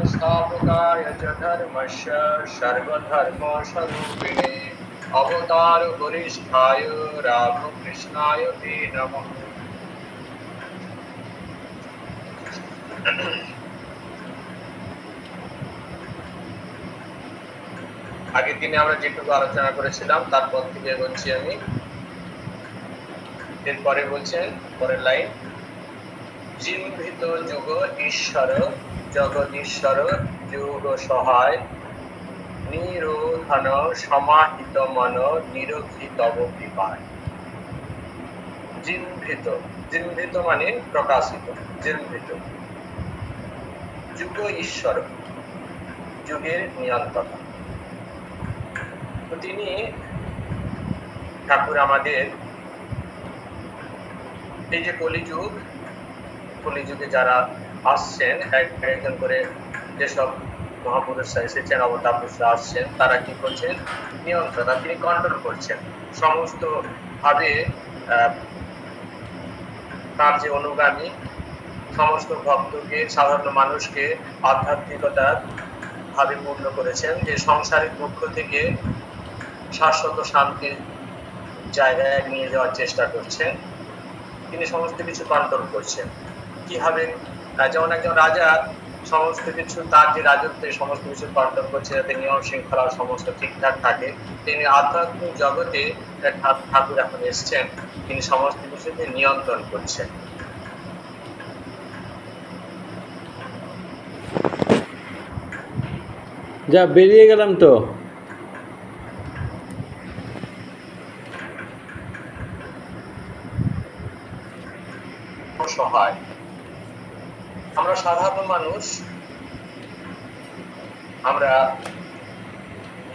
संस्थापकाय च धर्मस्य सर्वधर्मस्वरूपिणे अवतार वरिष्ठाय रामकृष्णाय ते नमः। আগের দিনে আমরা যেটুকু আলোচনা করেছিলাম তারপর থেকে বলছি আমি। এরপরে বলছেন পরের লাইন, জিম্ভিত যুগ ঈশ্বর জগদীশ্বর যোগ সহায় নিরোধন সমাহিত মন নিরোধী তব কৃপায়। জিম্ভিত, জিম্ভিত মানে প্রকাশিত, জিম্ভিত। যুগ ঈশ্বর, যুগের নিয়ন্ত্রণ। তো তিনি ঠাকুর আমাদের এই যে কলিযুগ, কলিযুগে যারা আসছেন একজন করে যেসব মহাপুরুষরা এসেছেন, অবতার পুরুষরা আসছেন, তারা কি করছেন? নিয়ন্ত্রণ, তিনি কন্ট্রোল করছেন সমস্ত ভাবে। তার যে অনুগামী সমস্ত ভক্তকে, সাধারণ মানুষকে আধ্যাত্মিকতার ভাবে পূর্ণ করেছেন, যে সংসারিক দুঃখ থেকে শাশ্বত শান্তির জায়গায় নিয়ে যাওয়ার চেষ্টা করছেন। তিনি সমস্ত কিছু কন্ট্রোল করছেন। কিভাবে? যেমন একজন রাজা সমস্ত কিছু, তার যে রাজত্বে সমস্ত কিছু কন্ট্রোল করছে যাতে নিয়ম শৃঙ্খলা সমস্ত ঠিকঠাক থাকে, তিনি আধ্যাত্মিক জগতে ঠাকুর এখন এসছেন, তিনি সমস্ত কিছুকে নিয়ন্ত্রণ করছেন। যা বেরিয়ে গেলাম তো। সহায়। আমরা সাধারণ মানুষ, আমরা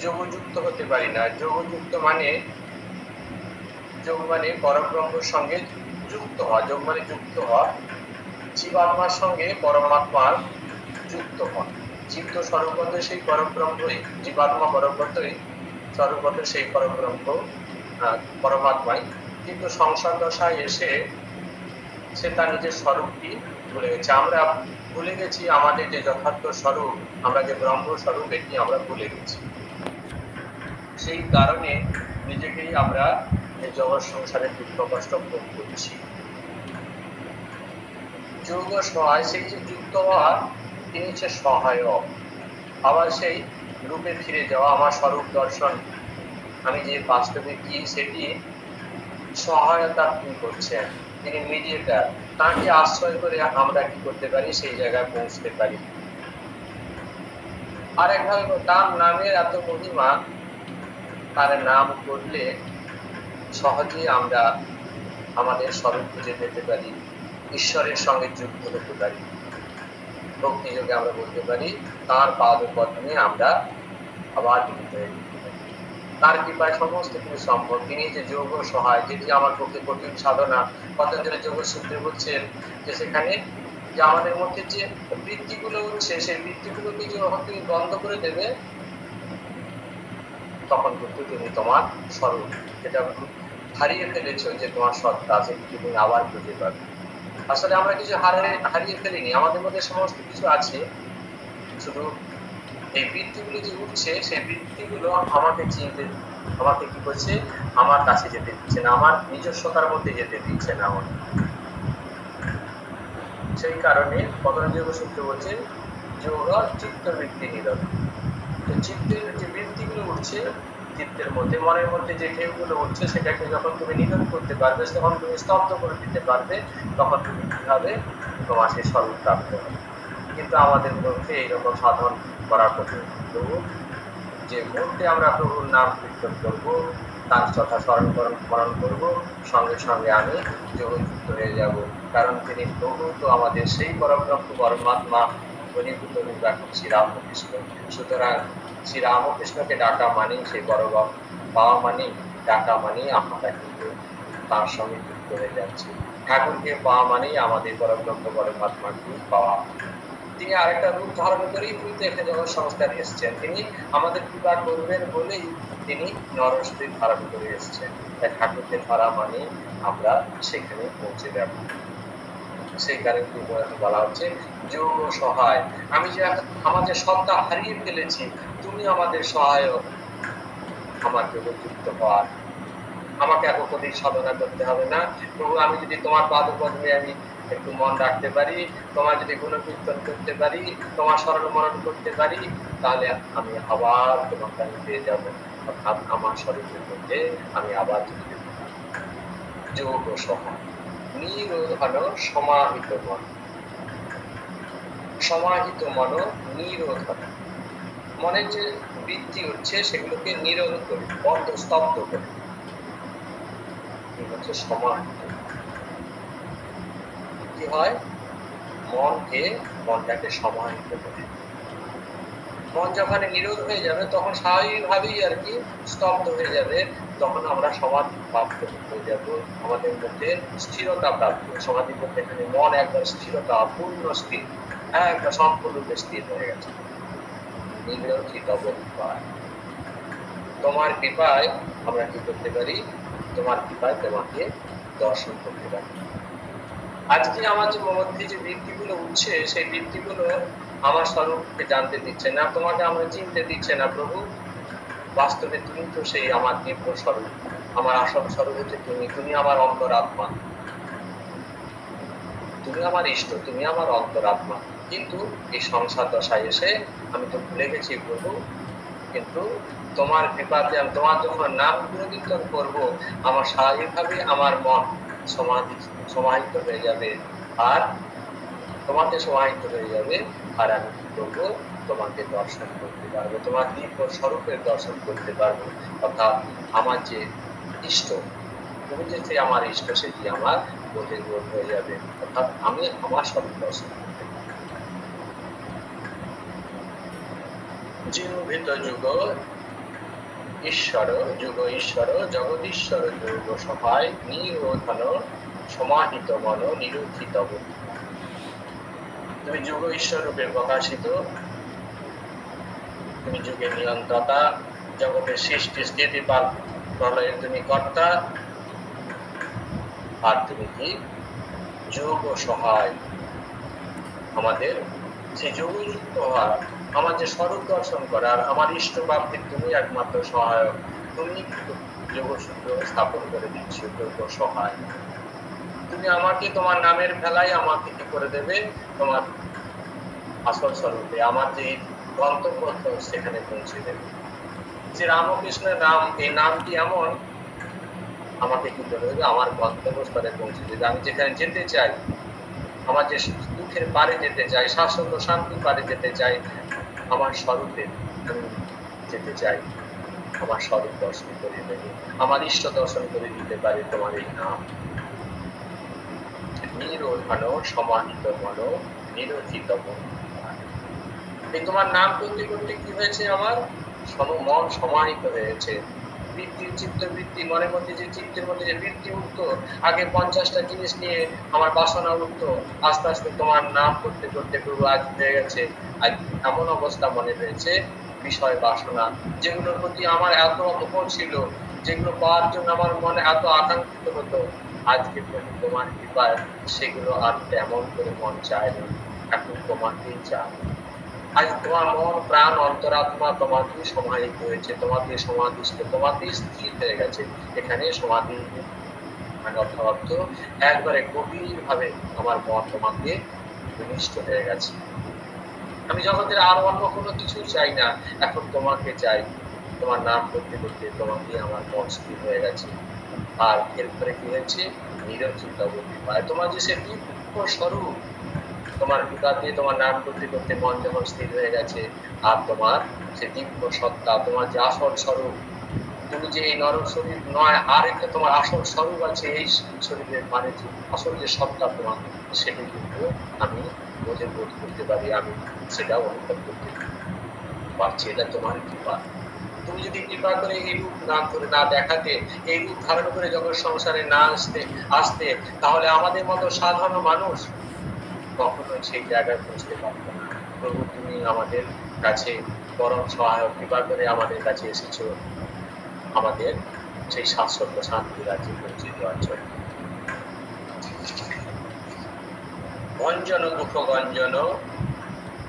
যোগযুক্ত হতে পারি না। যোগযুক্ত মানে, যোগ মানে পরব্রহ্মের সঙ্গে যুক্ত হওয়া। যোগ মানে যুক্ত হওয়া, জীবাত্মার সঙ্গে পরমাত্মার যুক্ত হওয়া। জীব তো স্বরূপত সেই পরব্রহ্মই, জীবাত্মা পরব্রহ্মই, স্বরূপত সেই পরব্রহ্ম পরমাত্মাই, কিন্তু সংসার দশায় এসে সে তার নিজের স্বরূপটি ভুলে গেছে। আমরা ভুলে গেছি আমাদের যে যথার্থ স্বরূপ, আমরা যে ব্রহ্ম স্বরূপ, এটি আমরা ভুলে গেছি। সেই কারণে নিজেকেই আমরা এই জগৎ সংসারে দুঃখ কষ্ট ভোগ করছি। যোগ সহায়, সেই যে যুক্ত হওয়া, তিনি হচ্ছে সহায়ক। আবার সেই রূপে ফিরে যাওয়া, আমার স্বরূপ দর্শন, আমি যে বাস্তবে কি, সেটি সহায়তা তিনি করছেন। তিনি মিডিয়েটার, তাকে আশ্রয় করে আমরা কি করতে পারি? সেই জায়গায় পৌঁছতে পারি। আর একভাবে তার নামের এত মহিমা, তার নাম করলে সহজেই আমরা আমাদের স্বরূপ খুঁজে পেতে পারি, ঈশ্বরের সঙ্গে যুক্ত হতে পারি। ভক্তি যোগে আমরা বলতে পারি তাঁর পাদপদ্মে আমরা আবার মিলিত হয়ে যেতে পারি। তার কৃপায় সমস্ত কিছু সম্ভব। তিনি যে যোগ সহায়, যেটি আমার পক্ষে কঠিন সাধনা, পতঞ্জলি যোগ সূত্রে বলছেন যে সেখানে যে আমাদের মধ্যে যে বৃত্তিগুলো উঠছে, সেই বৃত্তিগুলোকে যখন তুমি বন্ধ করে দেবে, তখন কিন্তু তুমি তোমার স্বরূপ, যেটা হারিয়ে ফেলেছো, যে তোমার সত্তা, সেটি তুমি আবার খুঁজে পাবে। আসলে আমরা কিছু হারিয়ে ফেলিনি, আমাদের মধ্যে সমস্ত কিছু আছে। শুধু এই বৃত্তিগুলো যে উঠছে, সেই বৃত্তিগুলো আমাকে চিনতে, আমাকে কি করছে? আমার কাছে যেতে দিচ্ছে না, আমার নিজস্বতার মধ্যে যেতে দিচ্ছে না আমার। সেই কারণে পতঞ্জলি যোগ সূত্র বলছে যোগ চিত্তবৃত্তি নিরোধ। তো চিত্তের যে বৃত্তিগুলো উঠছে, চিত্তের মধ্যে, মনের মধ্যে যে ঢেউগুলো উঠছে, সেটাকে যখন তুমি নিধন করতে পারবে, তখন তুমি স্তব্ধ করে দিতে পারবে, তখন তুমি কি হবে? তোমার সেই স্বরূপ প্রাপ্ত হবে। কিন্তু আমাদের মধ্যে এইরকম সাধন করা কঠিন। তবু যে মুহূর্তে আমরা প্রভুর নাম কীর্তন করবো, তার কথা স্মরণ করবো, সঙ্গে সঙ্গে আমি যোগযুক্ত হয়ে যাব। কারণ তিনি প্রভু তো আমাদের সেই পরব্রহ্ম পরমাত্মা, ঘনীভূত রূপ এখন শ্রীরামকৃষ্ণ। সুতরাং শ্রীরামকৃষ্ণকে ডাকা মানেই সেই পরব্রহ্ম পাওয়া, মানেই ডাকা মানেই আমরা কিন্তু তার সঙ্গে যুক্ত হয়ে যাচ্ছি। ঠাকুরকে পাওয়া মানেই আমাদের পরব্রহ্ম পরমাত্মাকে পাওয়া। তিনি আরেকটা রূপ ধারণ করেই কিন্তু এখানে জগৎ সংস্কার এসছেন। তিনি আমাদের কৃপা করবেন বলেই তিনি নরশরীর ধারণ করে এসছেন। তাই ঠাকুরকে ধরা মানে আমরা সেখানে পৌঁছে যাব। সেই কারণে বলা হচ্ছে যোগ ও সহায়। আমি যে আমাদের সত্তা হারিয়ে ফেলেছি, তুমি আমাদের সহায়ক, আমার যোগযুক্ত হওয়ার। আমাকে এতদিন সাধনা করতে হবে না প্রভু। আমি যদি তোমার পাদপদ্মে আমি একটু মন রাখতে পারি, তোমার যদি গুণকীর্তন করতে পারি, তোমার স্মরণ মরণ করতে পারি, তাহলে আমি আবার তোমার কাছে পেয়ে যাব, অর্থাৎ আমার শরীরের মধ্যে আমি আবার যোগ ও সহায়। নিরোধন সমাহিত মন, সমাহিত মন নিরোধন, মনের যে বৃত্তি হচ্ছে সেগুলোকে নিরোধ করে, বন্ধ স্তব্ধ করে হচ্ছে সমাহিত। কি হয়? মনটাকে সমাহিত করে। মন যখন নিরোধ হয়ে যাবে তখন স্বাভাবিকভাবেই আর কি স্তব্ধ হয়ে যাবে, তখন আমরা সমাধি প্রাপ্ত হয়ে যাব, আমাদের মধ্যে স্থিরতা প্রাপ্ত। সমাধির মধ্যে এখানে মন একবার স্থিরতা, পূর্ণ স্থির, একবার সম্পূর্ণরূপে স্থির হয়ে গেছে। তোমার কৃপায় আমরা কি করতে পারি? তোমার কৃপায় তোমাকে দর্শন করতে পারি। আজকে আমার যে মধ্যে যে বৃত্তিগুলো উঠছে, সেই বৃত্তিগুলো আমার স্বরূপকে জানতে দিচ্ছে না, তোমাকে আমরা চিনতে দিচ্ছে না প্রভু। বাস্তবে তুমি তো সেই আমার দিব্য স্বরূপ, আমার আসল স্বরূপ হচ্ছে তুমি। তুমি আমার অন্তরাত্মা, তুমি আমার ইষ্ট, তুমি আমার অন্তরাত্মা। কিন্তু এই সংসার দশায় এসে আমি তো ভুলে গেছি প্রভু। কিন্তু তোমার কৃপাতে আমি তোমার যখন নাম গুণকীর্তন করবো, আমার স্বাভাবিকভাবে আমার মন সমাহিত হয়ে যাবে, আর তোমাকে সমাহিত হয়ে যাবে, আর আমি কি করবো? তোমাকে দর্শন করতে পারবো, তোমার দিব্য স্বরূপের দর্শন করতে পারবো। অর্থাৎ আমার যে ইষ্ট, তুমি যে আমার ইষ্ট, সেটি আমার বোধে বোধ হয়ে যাবে, অর্থাৎ আমি আমার স্বরূপ দর্শন করতে পারবো। জীবিত যুগ ঈশ্বর, যুগ ঈশ্বর, জগদীশ্বর যোগ সহায়, নিরোধন সমাহিত মন নিরুদ্ধিত বুদ্ধি। তুমি যুগ ঈশ্বর রূপে প্রকাশিত, তুমি যুগের নিয়ন্ত্রতা, জগতের সৃষ্টি স্থিতি প্রলয়ের তুমি কর্তা, আর তুমি কি? যোগ ও সহায়। আমাদের সেই যোগযুক্ত হওয়ার, আমার যে স্বরূপ দর্শন করার, আমার ইষ্ট প্রাপ্তির তুমি একমাত্র সহায়ক। তুমি যোগসূত্র স্থাপন করে দিচ্ছ, যোগ ও সহায়। তুমি আমাকে তোমার নামের ভেলায় আমাকে কি করে দেবে? তোমার আসল স্বরূপে, আমার যে গন্তব্য সেখানে পৌঁছে দেবে। যে রামকৃষ্ণের নাম, এই নামটি এমন আমাকে কি করে দেবে? আমার গন্তব্যস্থলে পৌঁছে দেবে। আমি যেখানে যেতে চাই, আমার যে দুঃখের পারে যেতে চাই, শাশ্বত শান্তির পারে যেতে চাই, আমার স্বরূপে যেতে চাই, আমার স্বরূপ দর্শন করে দেবে, আমার ইষ্ট দর্শন করে দিতে পারে তোমার এই নাম। নিরোধন সমাহিত মন নিরোধিত মন। এই তোমার নাম করতে করতে কি হয়েছে? আমার মন সমাহিত হয়েছে। বৃত্তির চিত্তবৃত্তি, মনের মধ্যে যে চিত্তের মধ্যে যে বৃত্তি উঠতো, আগে 50টা জিনিস নিয়ে আমার বাসনা উঠতো, আস্তে আস্তে তোমার নাম করতে করতে প্রভু আজ হয়ে গেছে, আজ এমন অবস্থা মনে হয়েছে বিষয় বাসনা, যেগুলোর প্রতি আমার এত মোহ ছিল, যেগুলো পাওয়ার জন্য আমার মনে এত আকাঙ্ক্ষিত হতো, আজকে তোমার কৃপায় সেগুলো আর তেমন করে মন চায় না, এখন তোমাকেই চায়। আজ তোমার মন প্রাণ অন্তরাত্মা তোমাকে সমাহিত হয়েছে, তোমাকে সমাধিষ্ঠ, তোমাকে স্থির হয়ে গেছে। এখানে সমাধি মানে অর্থ একবারে গভীর ভাবে আমার মন তোমাকে ঘনিষ্ঠ হয়ে গেছে। আমি জগতের আর অন্য কোনো কিছু চাই না, এখন তোমাকে চাই। তোমার নাম করতে করতে তোমাকে আমার মন স্থির হয়ে গেছে। আর এরপরে কি হয়েছে? নিরঞ্জিত বুদ্ধি পায়। তোমার যে সে দিব্য স্বরূপ, তোমার কৃপা দিয়ে তোমার নাম করতে করতে মন যখন স্থির হয়ে গেছে, আর তোমার সে দিব্য সত্তা, তোমার যে আসল স্বরূপ, তুমি যে এই নরক শরীর নয়, আর একটা তোমার আসল স্বরূপ আছে, এই শরীরের মানে আসল যে সত্তা তোমার, সেটা কিন্তু আমি বোধ করতে পারি, আমি সেটা অনুভব করতে পারছি। এটা তোমার কৃপা। তুমি যদি কৃপা করে এই রূপ না করে না দেখাতে, এই রূপ ধারণ করে যখন সংসারে না আসতে, তাহলে আমাদের মতো সাধারণ মানুষ কখনো সেই জায়গায় পৌঁছতে পারতো না। প্রভু তুমি আমাদের কাছে পরম সহায়ক, কৃপা করে আমাদের কাছে এসেছো, আমাদের সেই শাশ্বত শান্তি রাজ্যে পৌঁছে দেওয়ার জন্য। ভঞ্জন দুঃখ গঞ্জন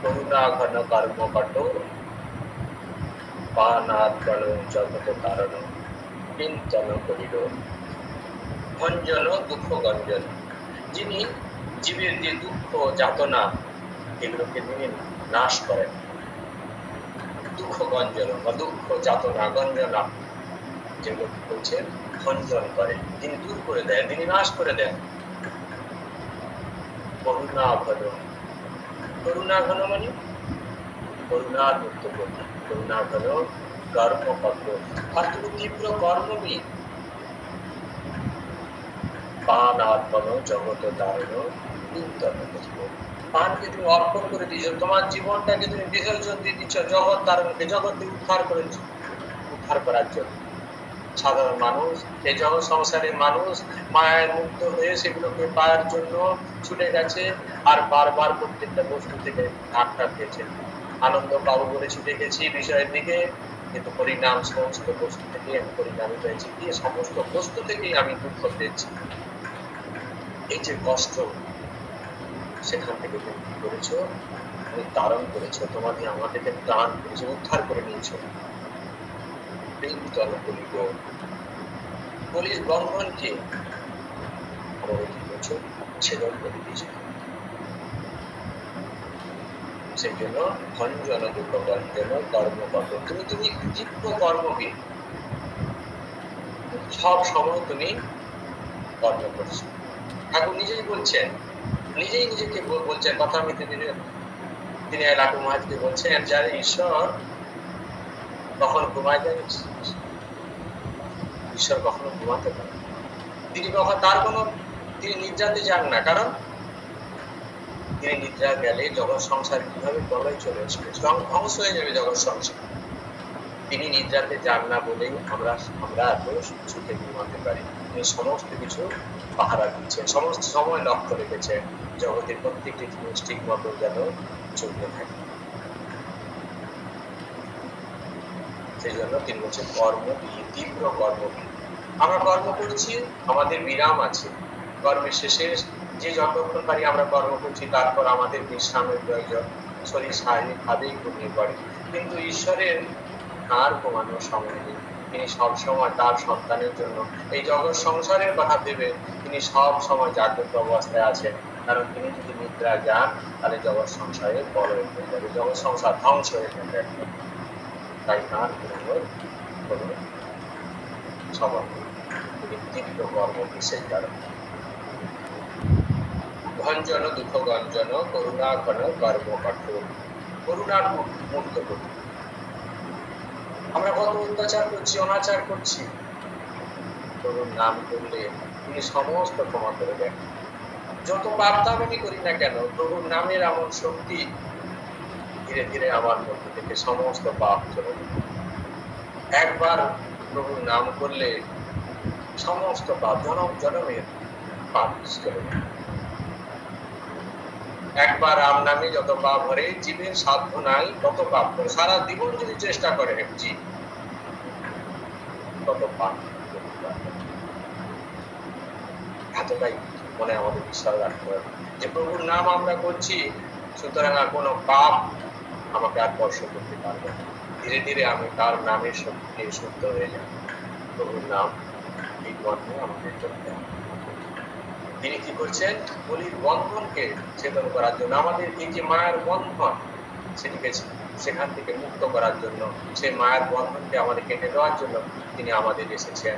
করুণা ঘন কর্ম কট পানাদ গণ জগত কারণ চিন্তন করিল। ভঞ্জন দুঃখ গঞ্জন, যিনি জীবের যে দুঃখ যাতনা এগুলোকে তিনি নাশ করেন। দুঃখ গঞ্জন বা দুঃখ যাতনা গঞ্জনা যেগুলো বলছেন ভঞ্জন করেন, তিনি দূর করে দেন, তিনি নাশ করে দেন। করুণা ঘন, করুণা ঘন মানে করুণার মুক্ত করুন, করুণা ঘন কর্মপত্র, আর তুমি তীব্র কর্মবিদ। পান আত্মন জগত দারণ চিন্তন করিব। পানকে তুমি অর্পণ করে দিয়েছো, তোমার জীবনটাকে তুমি বিসর্জন দিয়ে দিচ্ছ জগৎ দারণকে, জগৎকে উদ্ধার করেছো, উদ্ধার করার জন্য। সাধারণ মানুষ, এই জগৎ সংসারের মানুষ মায়ের মুক্ত হয়ে সেগুলোকে পাওয়ার জন্য ছুটে গেছে, আর বারবার প্রত্যেকটা বস্তু থেকে ধাক্কা খেয়েছে। আনন্দ পাবো বলে ছুটে গেছি বিষয়ের দিকে, কিন্তু পরিণাম সমস্ত বস্তু থেকে আমি পরিণামিত হয়েছি, দিয়ে সমস্ত বস্তু থেকেই আমি দুঃখ পেয়েছি। এই যে কষ্ট, সেখান থেকে তুমি কি করেছো? তুমি তারণ করেছো, তোমাকে আমাদেরকে দান করেছো, উদ্ধার করে নিয়েছো। পুলিশ বন্ধনকে আমাদের কি করছো? ছেদন করে দিয়েছো। সেই জন্য ভঞ্জন দুঃখ গঞ্জন কর্মকর্ম, তুমি তীব্র কর্মবিদ, সব সময় তুমি কর্ম করছো। ঠাকুর নিজেই বলছেন, নিজেই নিজেকে বলছেন কথা, আমি তিনি লাটু মহারাজকে বলছেন, যারা ঈশ্বর কখনো ঘুমায় যায়, ঈশ্বর কখনো ঘুমাতে পারে, তিনি কখন তার কোনো তিনি নিদ্রাতে যান না, কারণ তিনি নিদ্রা গেলে জগৎ সংসার কিভাবে প্রলয় চলে আসবে, ধ্বংস হয়ে যাবে জগৎ সংসার। তিনি নিদ্রাতে যান না বলেই আমরা এত সুখে ঘুমাতে পারি। তিনি সমস্ত কিছু পাহারা দিচ্ছেন, সমস্ত সময় লক্ষ্য রেখেছেন, জগতের প্রত্যেকটি জিনিস ঠিক মতো যেন চলতে থাকে। সেই জন্য তিনি বলছেন কর্মবিদ, তীব্র কর্মবিদ। আমরা কর্ম করছি, আমাদের বিরাম আছে, কর্মের শেষে যে যতক্ষণ পারি আমরা কর্ম করছি, তারপর আমাদের বিশ্রামের প্রয়োজন, শরীর শারীরিকভাবেই ঘুমিয়ে পড়ে। কিন্তু ঈশ্বরের আর ঘুমানোর সময় নেই, তিনি সবসময় তার সন্তানের জন্য এই জগৎ সংসারের কথা ভেবে তিনি সব সময় জাগ্রত অবস্থায় আছেন, কারণ তিনি যদি নিদ্রা যান তাহলে জগৎ সংসারের প্রলয় হয়ে যাবে, জগৎ সংসার ধ্বংস হয়ে যাবে। তাই তার কোনো স্বভাব তিনি তীব্র কর্ম বিশেষ কারণ। ভঞ্জন দুঃখ গঞ্জন করুণা ঘন কর্ম কঠোর, করুণার মুক্ত করুন। আমরা কত অত্যাচার করছি, অনাচার করছি, করুণ নাম করলে তিনি সমস্ত ক্ষমা করে দেন। যত পাপ আমি করি না কেন, প্রভুর নামের এমন শক্তি, ধীরে ধীরে আমার মধ্যে থেকে সমস্ত পাপ চলে যায়। একবার প্রভুর নাম করলে সমস্ত পাপ, জনম জনমের পাপ চলে যায়। একবার রাম নামে যত পাপ ভরে, জীবের সাধ্য নাই তত পাপ করে, সারা জীবন যদি চেষ্টা করে জীব তত পাপ। এতটাই মনে আমাদের বিশ্বাস রাখতে হবে যে প্রভুর নাম আমরা করছি, সুতরাং আর কোনো পাপ আমাকে আর স্পর্শ করতে পারবে না। ধীরে ধীরে আমি তার নামের শক্তি শুদ্ধ হয়ে যাব। প্রভুর নাম এই বন্ধনে আমাদের করতে হবে। তিনি কি করছেন? বলির বন্ধনকে ছেদন করার জন্য, আমাদের এই যে মায়ের বন্ধন সেটিকে সেখান থেকে মুক্ত করার জন্য, সেই মায়ের বন্ধনকে আমাদের কেটে দেওয়ার জন্য তিনি আমাদের এসেছেন।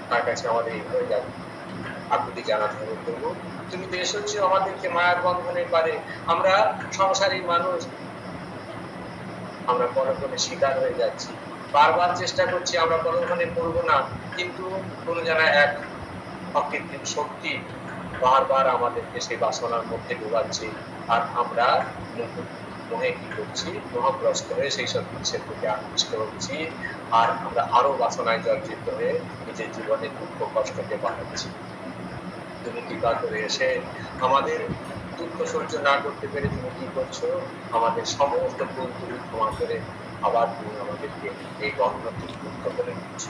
তার কাছে আমাদের এই হয়ে যাবে আকুতি জানাতে হবে, প্রভু তুমি তো এসেছো আমাদেরকে মায়ের বন্ধনের পারে। আমরা সংসারী মানুষ, আমরা পরক্ষণে শিকার হয়ে যাচ্ছি, বারবার চেষ্টা করছি আমরা পরক্ষণে করবো না, কিন্তু কোনো জায়গায় এক অকৃত্রিম শক্তি বারবার আমাদেরকে সেই বাসনার মধ্যে ডুবাচ্ছে, আর আমরা মোহে কি করছি, মোহগ্রস্ত হয়ে সেই সব জিনিসের প্রতি আকৃষ্ট হচ্ছি, আর আমরা আরো বাসনায় জর্জরিত হয়ে নিজের জীবনের দুঃখ কষ্টকে বাড়াচ্ছি। তুমি কৃপা করে এসে আমাদের দুঃখ সহ্য না করতে পেরে তুমি কি করছো? আমাদের সমস্ত ভুল তুমি ক্ষমা করে আবার তুমি আমাদেরকে এই বন্ধন মুক্ত করে দিচ্ছ।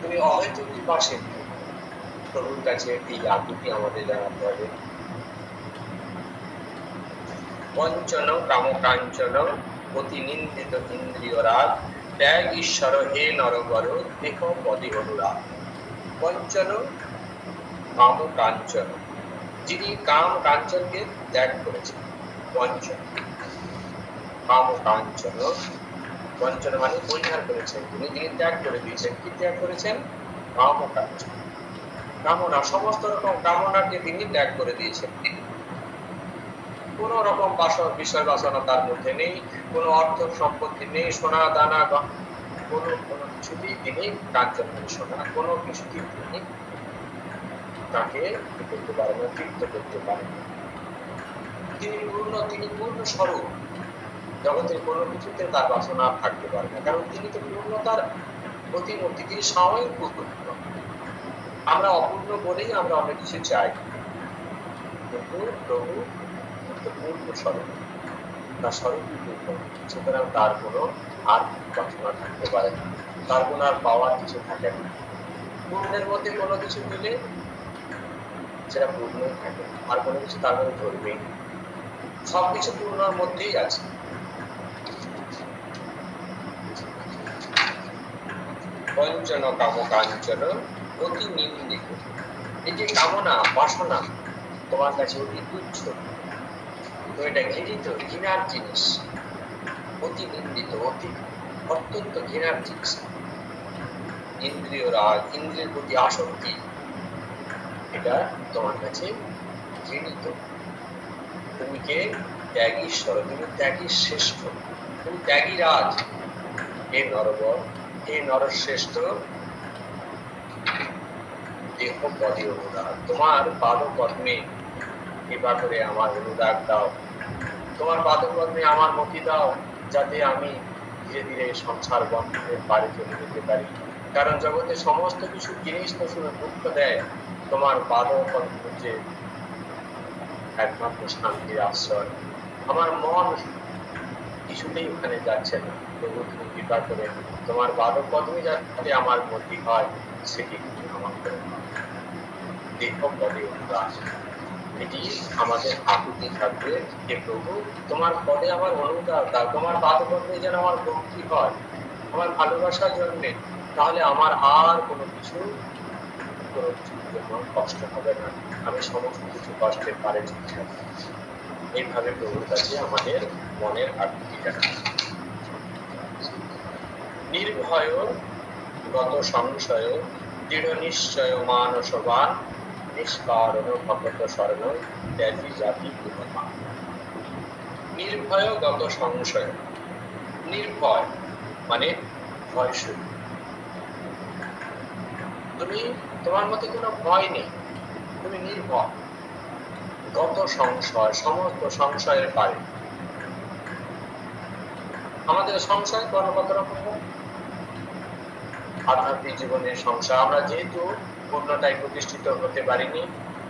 তুমি অহৈত কৃপা সিন্ধু। প্রভুর কাছে এই আকুতি আমাদের জানাতে হবে। বঞ্চন কামকাঞ্চন অতি নিন্দিত ইন্দ্রিয় রাগ ত্যাগ ঈশ্বর হে নরবর দেহ পদে অনুরাগ। বঞ্চন কামকাঞ্চন, যিনি কাম কাঞ্চনকে ত্যাগ করেছেন, বঞ্চন। কামকাঞ্চন, বঞ্চন মানে পরিহার করেছেন, যিনি ত্যাগ করে দিয়েছেন। কি ত্যাগ করেছেন? কামকাঞ্চন, কামনা, সমস্ত রকম কামনাকে তিনি ত্যাগ করে দিয়েছেন। কোন রকম বিষয় বাসনা তার মধ্যে নেই, কোন অর্থ সম্পত্তি নেই, সোনা দানা কোনো কিছুতেই তিনি কাঞ্চন মানে সোনা, কোনো কিছুতেই তিনি তাকে করতে পারেন না, তৃপ্ত করতে পারেন না। তিনি পূর্ণ স্বরূপ, জগতের কোনো কিছুতে তার বাসনা থাকতে পারে না, কারণ তিনি তো পূর্ণতার প্রতিমূর্তি, তিনি স্বয়ং পূর্ণ। আমরা অপূর্ণ বলেই আমরা অনেক কিছু চাই, কিন্তু প্রভু পূর্ণ স্বরূপ, তার স্বরূপই পূর্ণ, সুতরাং তার কোনো আর বাসনা থাকতে পারে না, তার কোনো আর পাওয়ার কিছু থাকে না। পূর্ণের মধ্যে কোনো কিছু দিলে সেটা পূর্ণই থাকে, আর কোনো কিছু তার মধ্যে ধরবেই না, সবকিছু পূর্ণর মধ্যেই আছে। বঞ্চন কামকাঞ্চন অতি নিন্দিত, এই যে কামনা বাসনা তোমার কাছে অতি তুচ্ছ, তো এটা ঘৃণিত, ঘৃণার জিনিস, অতি নিন্দিত, অত্যন্ত ঘৃণার জিনিস। ইন্দ্রিয় রাগ, ইন্দ্রিয়ের প্রতি আসক্তি, এটা তোমার কাছে ঘৃণিত। তুমি কে? ত্যাগী ঈশ্বর, তুমি ত্যাগী শ্রেষ্ঠ, তুমি ত্যাগী রাজ। হে নরবর, হে নরশ্রেষ্ঠ, দেহ পদে অনুরাগ, তোমার পাদপদ্মে কৃপা করে আমার অনুরাগ দাও, তোমার পাদপদ্মে আমার মতি দাও, যাতে আমি ধীরে ধীরে সংসার বন্ধনের পারে চলে যেতে পারি। কারণ জগতে সমস্ত কিছু জিনিস তো শুধু দুঃখ দেয়, তোমার পাদপদ্ম হচ্ছে একমাত্র শান্তির আশ্রয়। আমার মন কিছুতেই ওখানে যাচ্ছে না, তবু তুমি কৃপা করে তোমার পাদপদ্মে যাতে আমার মতি হয়, সেটি তুমি আমার করে দেহ পদে অনুরাগ। এটি আমাদের আকুতি থাকবে যে প্রভু তোমার পদে আমার অনুরাগ দাও, তোমার পাদপদ্মে যেন আমার ভক্তি হয়, আমার ভালোবাসা জন্মে, তাহলে আমার আর কোনো কিছুর জন্য কষ্ট হবে না, আমি সমস্ত কিছু কষ্টের পারে চলে যাব। এইভাবে প্রভুর কাছে আমাদের মনের আকুতি জানাই। নির্ভয় গত সংশয় দৃঢ় নিশ্চয় মানসবান নিষ্কারণ ভগত শরণ ত্যাগী জাতি গুণমান। নির্ভয় গত সংশয়, নির্ভয় মানে ভয়শূন্য, তুমি তোমার মধ্যে কোনো ভয় নেই, তুমি নির্ভয়। গত সংশয়, সমস্ত সংশয়ের পারে। আমাদের সংশয় কত রকম? আধ্যাত্মিক জীবনের সংশয়, আমরা যেহেতু পূর্ণতায় প্রতিষ্ঠিত হতে পারিনি,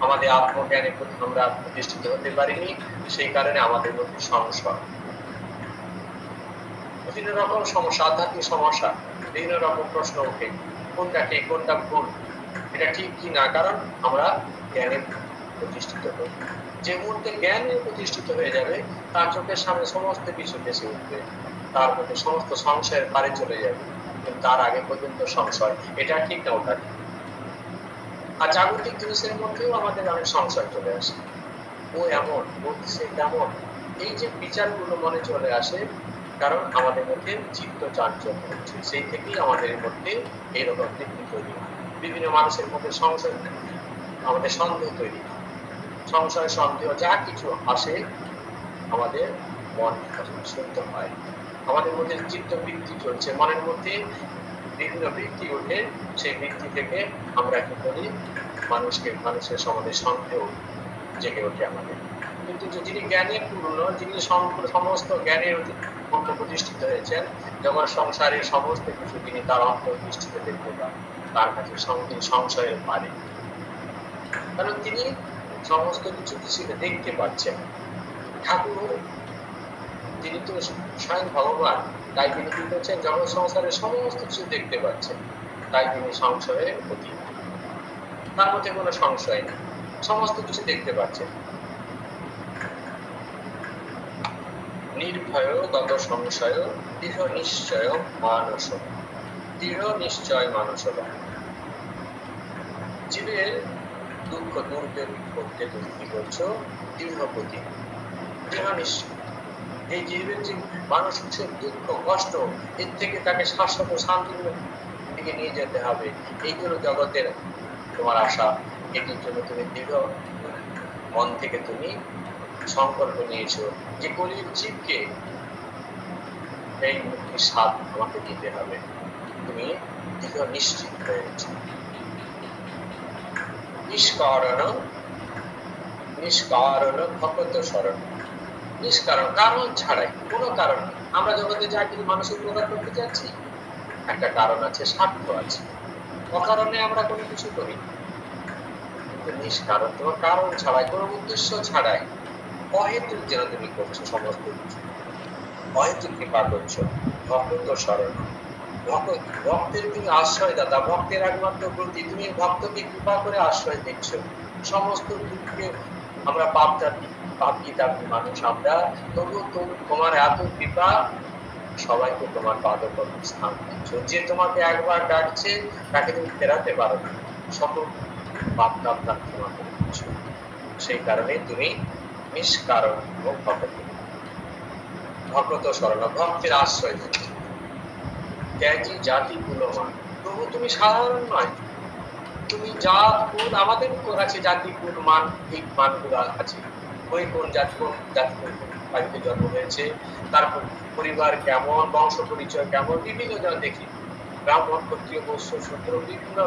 আমাদের আত্মজ্ঞানে আমরা প্রতিষ্ঠিত হতে পারিনি, সেই কারণে আমাদের মধ্যে সংশয়, বিভিন্ন রকম সমস্যা, আধ্যাত্মিক সমস্যা, বিভিন্ন রকম প্রশ্ন ওঠে, কোনটা ঠিক কোনটা ভুল, এটা ঠিক কি না, কারণ আমরা জ্ঞানে প্রতিষ্ঠিত হই। যে মুহূর্তে জ্ঞানে প্রতিষ্ঠিত হয়ে যাবে, তার চোখের সামনে সমস্ত কিছু ভেসে উঠবে, তার মধ্যে সমস্ত সংশয়ের পারে চলে যাবে, কিন্তু তার আগে পর্যন্ত সংশয়, এটা ঠিক না ওটা ঠিক। আর জাগতিক জিনিসের মধ্যেও আমাদের অনেক সংশয় চলে আসে, ও এমন, ও সে তেমন, এই যে বিচারগুলো মনে চলে আসে, কারণ আমাদের মধ্যে চিত্ত চাঞ্চল্য হচ্ছে, সেই থেকেই আমাদের মধ্যে এইরকম বৃত্তি তৈরি হয়। বিভিন্ন মানুষের মধ্যে সংশয়, আমাদের সন্দেহ তৈরি হয়, সংশয় সন্দেহ যা কিছু আসে, আমাদের মন শুদ্ধ হয়, আমাদের মধ্যে চিত্ত বৃত্তি চলছে, মনের মধ্যে বিভিন্ন বৃত্তি ওঠে, সেই বৃত্তি থেকে আমরা কি করি, মানুষের সম্বন্ধে সন্দেহ জেগে ওঠে আমাদের। কিন্তু যিনি জ্ঞানে পূর্ণ, যিনি সমস্ত জ্ঞানের মধ্যে প্রতিষ্ঠিত হয়েছেন, যখন সংসারের সমস্ত কিছু তিনি তার অন্তর্দৃষ্টিতে দেখতে পান, তার কাছে সংশয়ের পারে, কারণ তিনি সমস্ত কিছু দেখতে পাচ্ছেন। ঠাকুর তিনি তো স্বয়ং ভগবান, তাই তিনি কি করছেন, জগৎ সংসারের সমস্ত কিছু দেখতে পাচ্ছেন, তাই তিনি সংশয়ে অতীত, তার মধ্যে কোনো সংশয় নেই, সমস্ত কিছু দেখতে পাচ্ছেন। নির্ভয়গত সংশয় দৃঢ় নিশ্চয় মানস। দৃঢ় নিশ্চয় মানস। জীবের দুঃখ দূর করতে তুমি কি করছো? দৃঢ় প্রতি, দৃঢ় নিশ্চয়। এই জীবের যে মানসিক দুঃখ কষ্ট, এর থেকে তাকে শাশ্বত শান্তির দিকে নিয়ে যেতে হবে। এইগুলো জগতের তোমার আশা। এটির জন্য তুমি দৃঢ় মন থেকে তুমি সংকল্প নিয়েছো যে কলির জীবকে এই মুক্তির স্বাদ আমাকে দিতে হবে। তুমি দৃঢ় নিশ্চিত হয়েছো। নিষ্কারণ ভগত শরণ। নিষ্কারণ, কারণ ছাড়াই, কোনো কারণ নেই। আমরা জগতে যা কিছু মানুষের উপকার করতে যাচ্ছি, একটা কারণ আছে, স্বার্থ আছে। অকারণে আমরা কোনো কিছু করি। নিষ্কারণ, তোমার কারণ ছাড়াই, কোনো উদ্দেশ্য ছাড়াই, অহেতুক যেন তুমি করছো সমস্ত কিছু, অহেতুক কৃপা করছো। ভক্ত শরণ, ভক্তের তুমি আশ্রয় দাতা, ভক্তের একমাত্র প্রতি, তুমি ভক্তকে কৃপা করে আশ্রয় দিচ্ছ। সমস্ত দুঃখে আমরা পাপী দাবি মানুষ আমরা, তবু তোমার এত কৃপা, সবাইকে তোমার পাদপদ্মে স্থান দিচ্ছ। যে তোমাকে একবার ডাকছে তাকে তুমি ফেরাতে পারো না, সকল পাপ তাপ তোমাকে দিচ্ছ। সেই কারণে তুমি নিষ্কারণ ও ভগত শরণ, ভক্তের আশ্রয় দিচ্ছ। ত্যাগী জাতি কুলমান, তবু তুমি সাধারণ নয়। তুমি জাত কুল, আমাদের আছে জাতি কুল মান, এই মানগুলো আছে। ওই কোন জাতি বাড়িতে জন্ম হয়েছে, তারপর পরিবার কেমন, বংশ পরিচয় কেমন, বিভিন্ন জন দেখি। ব্রাহ্মণ, ক্ষত্রিয়, বৈশ্য, শূদ্র, বিভিন্ন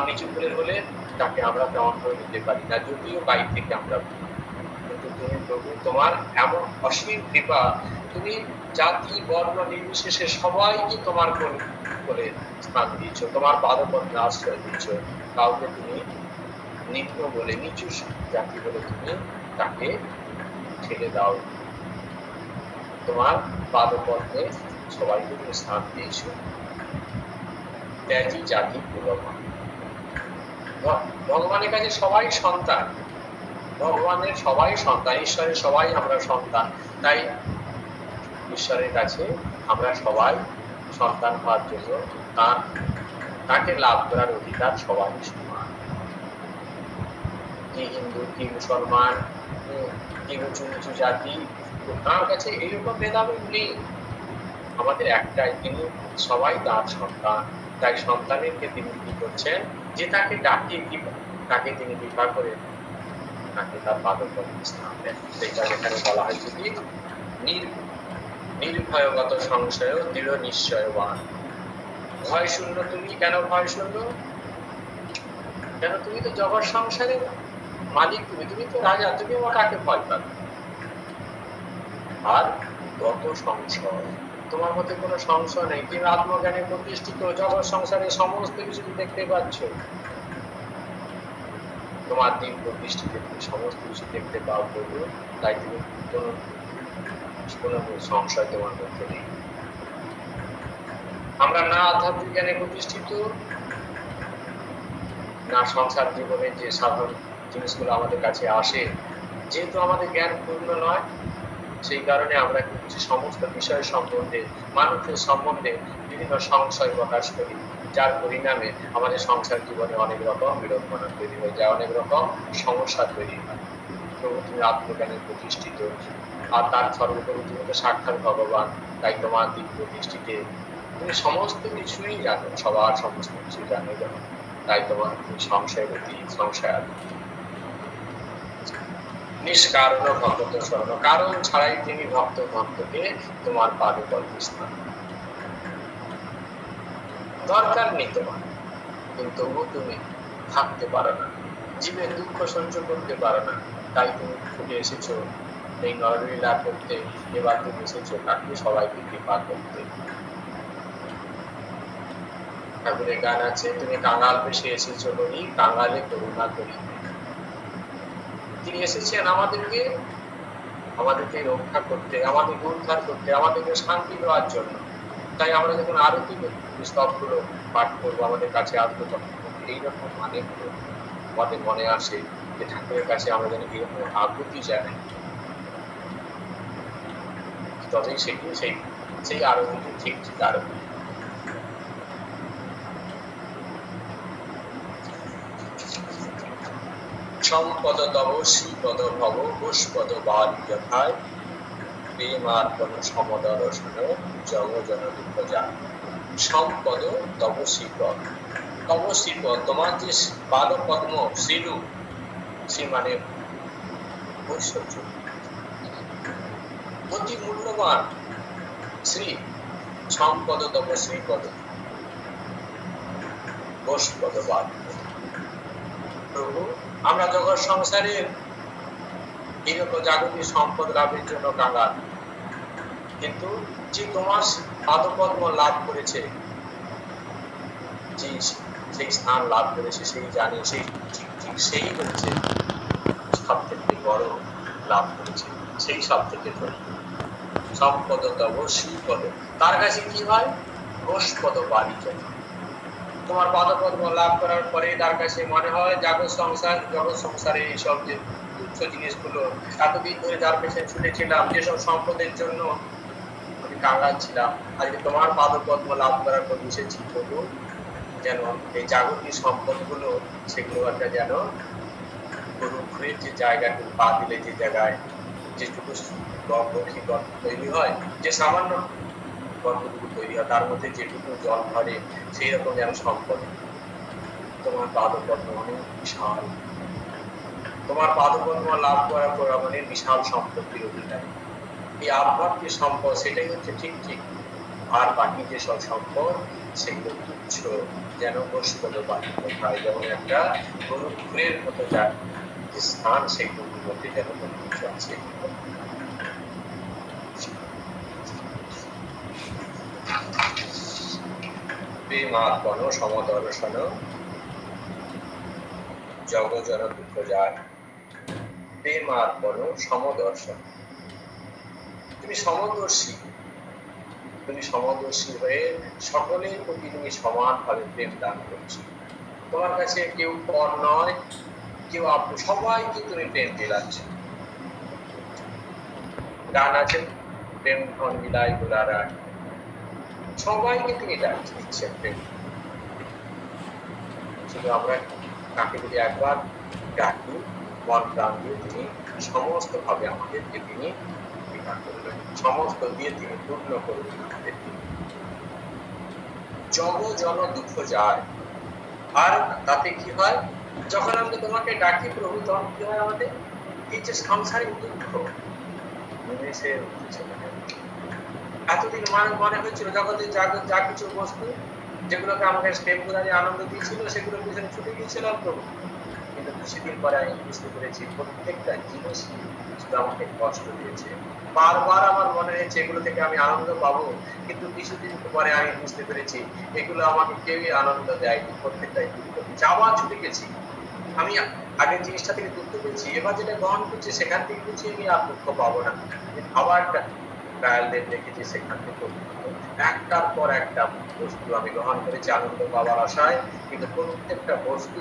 নিচু কুলের হলে তাকে আমরা তেমন করে নিতে পারি না, যদিও বাইরে থেকে আমরা। কিন্তু তুমি প্রভু, তোমার এমন অসীম কৃপা, তুমি জাতি বর্ণ নির্বিশেষে সবাইকে তোমার কোলে স্থান দিচ্ছ, তোমার পাদপদ্মে আশ্রয় দিচ্ছ। কাউকে তুমি নিম্ন বলে, নিচু জাতি বলে তুমি তাকে ঠেলে দাও। তোমার পাদপদ্মে সবাইকে তুমি স্থান দিয়েছ। ত্যাগী জাতি কুলমান, ভগবানের কাছে সবাই সন্তান, ভগবানের সবাই সন্তান, ঈশ্বরের সবাই আমরা সন্তান। তাই ঈশ্বরের কাছে আমরা সবাই সন্তান হওয়ার জন্য তাকে লাভ করার অধিকার সবাই সমান। কি হিন্দু, কি মুসলমান, কি উঁচু নিচু জাতি, তার কাছে এইরকম ভেদাভেদ নেই। আমাদের একটাই, তিনি সবাই তার সন্তান। তাই সন্তানেরকে তিনি কি করছেন, যে তাকে ডাকিয়ে তাকে তিনি কৃপা করে তাকে তার পাদপদ্মে স্থান দেন। সেটা এখানে বলা হয়েছে কি নির্ভয়গত সংশয় দৃঢ় নিশ্চয়বান। ভয় শূন্য তুমি। কেন ভয় শূন্য? কেন? তুমি তো জগৎ সংসারের মালিক, তুমি তো রাজা, তুমি আমার কাকে ভয় পাবে? আর গত সংশয়, তোমার মধ্যে কোনো সংশয় নেই, তুমি আত্মজ্ঞানে প্রতিষ্ঠিত, জগৎ সংসারের সমস্ত কিছু দেখতে পাচ্ছ, তোমার দিন প্রতিষ্ঠিত, তুমি সমস্ত কিছু দেখতে পাও প্রভু। তাই তুমি কোনো সংশয় তোমার মধ্যে নেই। আমরা না আধ্যাত্মিক জ্ঞানে প্রতিষ্ঠিত, না সংসার জীবনের যে সাধারণ জিনিসগুলো আমাদের কাছে আসে, যেহেতু আমাদের জ্ঞান পূর্ণ নয়, সেই কারণে আমরা কিছু সমস্ত বিষয় সম্বন্ধে, মানুষের সম্বন্ধে বিভিন্ন সংশয় প্রকাশ করি, যার পরিণামে আমাদের সংসার জীবনে অনেক রকম বিড়ম্বনা তৈরি হয়ে যায়, অনেক রকম সমস্যা তৈরি হয়। প্রভু, তুমি আত্মজ্ঞানে প্রতিষ্ঠিত, আর তার সর্বোপরি তুমি তো সাক্ষাৎ ভগবান। তাই তোমার দিক প্রতিষ্ঠিতে তুমি সমস্ত কিছুই জানো, সবার সমস্ত কিছু জানো। তাই তোমার সংশয়ের অতি সংশয় নিষ্কারণ ভক্ত শরণ, কারণ ছাড়াই তিনি ভক্তকে তোমার পাদপদ্মে স্থান। দরকার নেই তোমার, কিন্তু তুমি থাকতে পারো না, জীবের দুঃখ সহ্য করতে পারো না। তাই তুমি ছুটে এসেছো এই নরলীলা করতে। এবার তুমি এসেছো তাকে সবাইকে কৃপা করতে। ঠাকুরের গান আছে, তুমি কাঙাল বেশে এসেছো বলি, কাঙালে করুণা করি। তিনি এসেছেন আমাদেরকে রক্ষা করতে, আমাদেরকে উদ্ধার করতে, আমাদেরকে শান্তি দেওয়ার জন্য। তাই আমরা যখন আরতি স্তবগুলো পাঠ করবো, আমাদের কাছে আসবো, তখন এইরকম মানেগুলো আমাদের মনে আসে যে ঠাকুরের কাছে আমরা যেন এরকম আকুতি জানাই। তবেই সেটি সেই সেই আরোহীটি ঠিক ঠিক আরোহী। সম্পদ তব শ্রীপদ ভব ঘোষপদ বালি যথায় প্রেমার্পণ সমদর্শন জগ জন দুঃখ যায়। সম্পদ তব শ্রীপদ, তব শ্রীপদ তোমার যে পাদ পদ্ম শ্রীরূপ, শ্রী মানে ঐশ্বর্য, অতি মূল্যবান শ্রী। সম্পদ তব শ্রীপদ ঘোষপদ বালি। প্রভু আমরা জগৎ সংসারের এইরকম জাগতিক সম্পদ লাভের জন্য কাঙ্গাল, কিন্তু যে তোমার পাদপদ্ম লাভ করেছে, যে সেই স্থান লাভ করেছে সেই জানে, সেই ঠিক সেই হচ্ছে সব থেকে বড় লাভ করেছে, সেই সব থেকে ধনী। সম্পদ তব শ্রীপদ, তার কাছে কি হয়? ঘোষপদ বালি যায়। তোমার পাদপদ্ম লাভ করার পরে তার কাছে মনে হয় জগৎ সংসারে এইসব যে তুচ্ছ জিনিসগুলো এতদিন ধরে যার পেছনে ছুটেছিলাম, যেসব সম্পদের জন্য আমি কাঙ্গাল ছিলাম, আজকে তোমার পাদপদ্ম লাভ করার পর বুঝেছি প্রভু, যেন এই জাগতিক সম্পদগুলো সেগুলো একটা যেন ঘুরের যে জায়গাটুকু পা দিলে যে জায়গায় যেটুকু গর্ত তৈরি হয়, যে সামান্য গর্তটুকু তৈরি হয় তার মধ্যে যেটুকু জল ধরে সেই রকম যেন সম্পদ। তোমার পাদপদ্ম অনেক বিশাল, তোমার পাদপদ্ম লাভ করার পর আমাদের বিশাল সম্পত্তির অধিকারী। এই আবহাওয়ার যে সম্পদ সেটাই হচ্ছে ঠিক ঠিক, আর বাকি যেসব সম্পদ সেগুলো তুচ্ছ, যেন ঘোষপদ বালি কোথায়, যেমন একটা গরু ঘুরের মতো যায় যে স্থান সেগুলোর মধ্যে যেন কোনো কিছু আছে। প্রেমার্পণ সমদর্শন জগ জন দুঃখ যায়। প্রেমার্পণ সমদর্শন, তুমি সমদর্শী, তুমি সমদর্শী হয়ে সকলের প্রতি তুমি সমানভাবে প্রেম দান করছো। তোমার কাছে কেউ পর নয়, কেউ আপন, সবাইকে তুমি প্রেম দিলাচ্ছ। গান আছে প্রেম ধন বিলাই গোলারায়, সবাইকে তিনি দিচ্ছেন প্রেম। শুধু আমরা তাকে যদি একবার ডাকি, মন প্রাণ দিয়ে তিনি সমস্ত ভাবে আমাদেরকে তিনি বিধান করবেন, সমস্ত দিয়ে তিনি পূর্ণ করবেন আমাদেরকে। জগ জন দুঃখ যায়, আর তাতে কি হয়? যখন আমরা তোমাকে ডাকি প্রভু, তখন কি হয়? আমাদের এই যে সাংসারিক দুঃখ নিমেষে উঠেছে। এতদিন মনে হয়েছিল জগতের যা কিছু বস্তু যেগুলোকে আমাকে টেম্পোরারি আনন্দ দিয়েছিল সেগুলোর পিছনে ছুটে গিয়েছিলাম প্রভু, কিন্তু কিছুদিন পরে আমি বুঝতে পেরেছি প্রত্যেকটা জিনিস শুধু আমাকে কষ্ট দিয়েছে। বারবার আমার মনে হয়েছে এগুলো থেকে আমি আনন্দ পাবো, কিন্তু কিছুদিন পরে আমি বুঝতে পেরেছি এগুলো আমাকে কেউই আনন্দ দেয়নি, প্রত্যেকটাই দুঃখ। যাওয়া ছুটে গেছি আমি, আগের জিনিসটা থেকে দুঃখ পেয়েছি, এবার যেটা গ্রহণ করছি সেখান থেকে কিছু আমি আর দুঃখ পাবো না। আবার একটা ট্রায়ালদের দেখেছি, সেখান থেকে একটার পর একটা বস্তু আমি গ্রহণ করেছি আনন্দ পাওয়ার আশায়, কিন্তু প্রত্যেকটা বস্তু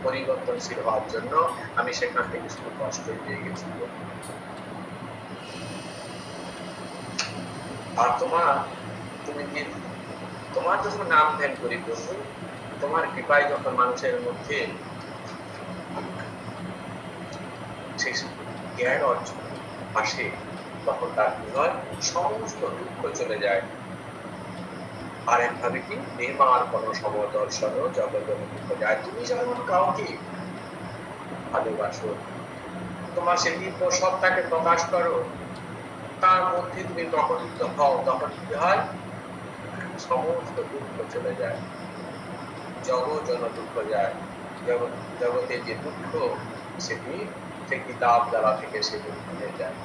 পরিবর্তনশীল হওয়ার জন্য আমি সেখান থেকে শুধু কষ্ট পেয়ে গেছি। আর তোমার যখন নাম ধ্যান করি প্রভু, তোমার কৃপায় যখন মানুষের মধ্যে সেই জ্ঞান অর্জন আসে, তখন তার কি হয়? সমস্ত দুঃখ চলে যায়। আর একভাবে কি প্রেমার্পণ সমদর্শন জগৎ দুঃখ যায়। তুমি যখন কাউকে ভালোবাসো, তোমার সেই দিব্য সত্তাকে প্রকাশ করো, তার মধ্যে তুমি প্রকটিত হও, তখন কি হয়? সমস্ত দুঃখ চলে যায়, জগৎ জন দুঃখ যায়। জগতের যে দুঃখ সেটি থেকে লাভ জ্বালা থেকে সে দুঃখ হয়ে যায়।